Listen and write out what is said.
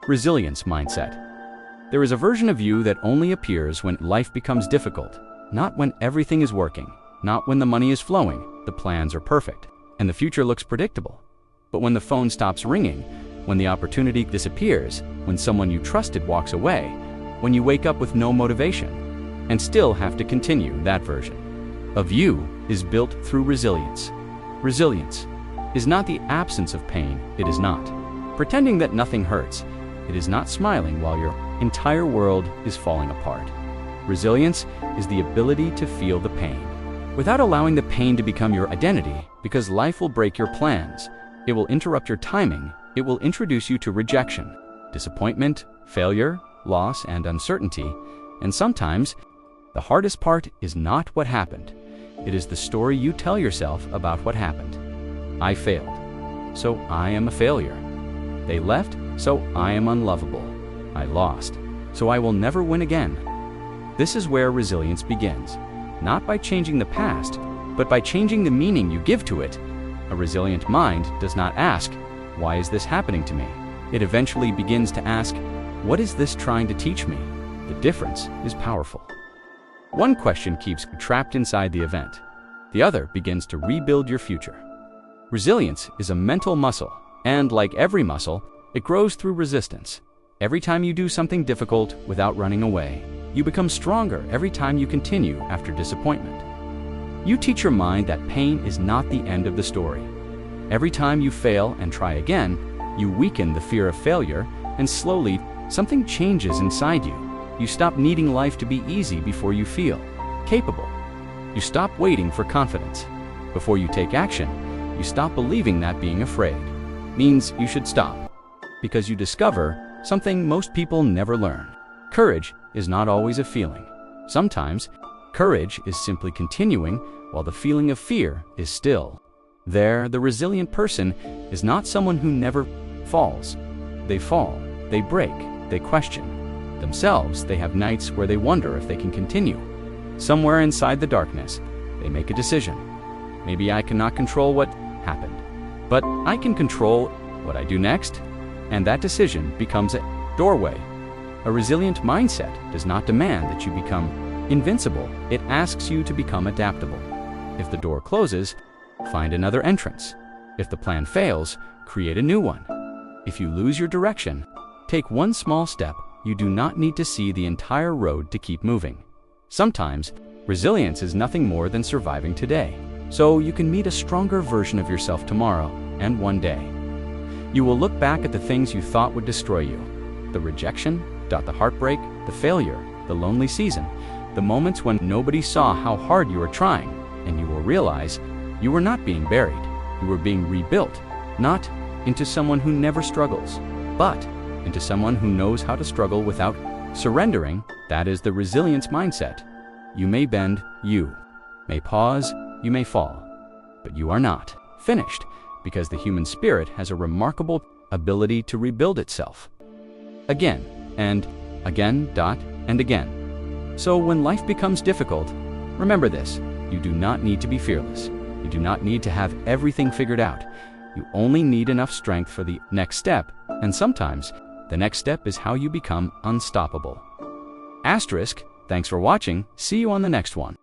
Resilience mindset. There is a version of you that only appears when life becomes difficult, not when everything is working, not when the money is flowing, the plans are perfect, and the future looks predictable. But when the phone stops ringing, when the opportunity disappears, when someone you trusted walks away, when you wake up with no motivation, and still have to continue, that version of you is built through resilience. Resilience is not the absence of pain, it is not pretending that nothing hurts. It is not smiling while your entire world is falling apart. Resilience is the ability to feel the pain without allowing the pain to become your identity, because life will break your plans. It will interrupt your timing. It will introduce you to rejection, disappointment, failure, loss, and uncertainty. And sometimes, the hardest part is not what happened. It is the story you tell yourself about what happened. I failed, so I am a failure. They left, so I am unlovable. I lost, so I will never win again. This is where resilience begins, not by changing the past, but by changing the meaning you give to it. A resilient mind does not ask, why is this happening to me? It eventually begins to ask, what is this trying to teach me? The difference is powerful. One question keeps you trapped inside the event. The other begins to rebuild your future. Resilience is a mental muscle, and like every muscle, it grows through resistance. Every time you do something difficult without running away, you become stronger every time you continue after disappointment. You teach your mind that pain is not the end of the story. Every time you fail and try again, you weaken the fear of failure, and slowly, something changes inside you. You stop needing life to be easy before you feel capable. You stop waiting for confidence. Before you take action, you stop believing that being afraid means you should stop, because you discover something most people never learn. Courage is not always a feeling. Sometimes, courage is simply continuing while the feeling of fear is still there. The resilient person is not someone who never falls. They fall, they break, they question themselves. They have nights where they wonder if they can continue. Somewhere inside the darkness, they make a decision. Maybe I cannot control what happened, but I can control what I do next, and that decision becomes a doorway. A resilient mindset does not demand that you become invincible. It asks you to become adaptable. If the door closes, find another entrance. If the plan fails, create a new one. If you lose your direction, take one small step. You do not need to see the entire road to keep moving. Sometimes, resilience is nothing more than surviving today, so you can meet a stronger version of yourself tomorrow, and one day. You will look back at the things you thought would destroy you. The rejection, the heartbreak, the failure, the lonely season, the moments when nobody saw how hard you were trying, and you will realize you were not being buried. You were being rebuilt, not into someone who never struggles, but into someone who knows how to struggle without surrendering. That is the resilience mindset. You may bend, you may pause, you may fall, but you are not finished, because the human spirit has a remarkable ability to rebuild itself again and again, and again. So when life becomes difficult, remember this: you do not need to be fearless. You do not need to have everything figured out. You only need enough strength for the next step, and sometimes the next step is how you become unstoppable. Asterisk, thanks for watching. See you on the next one.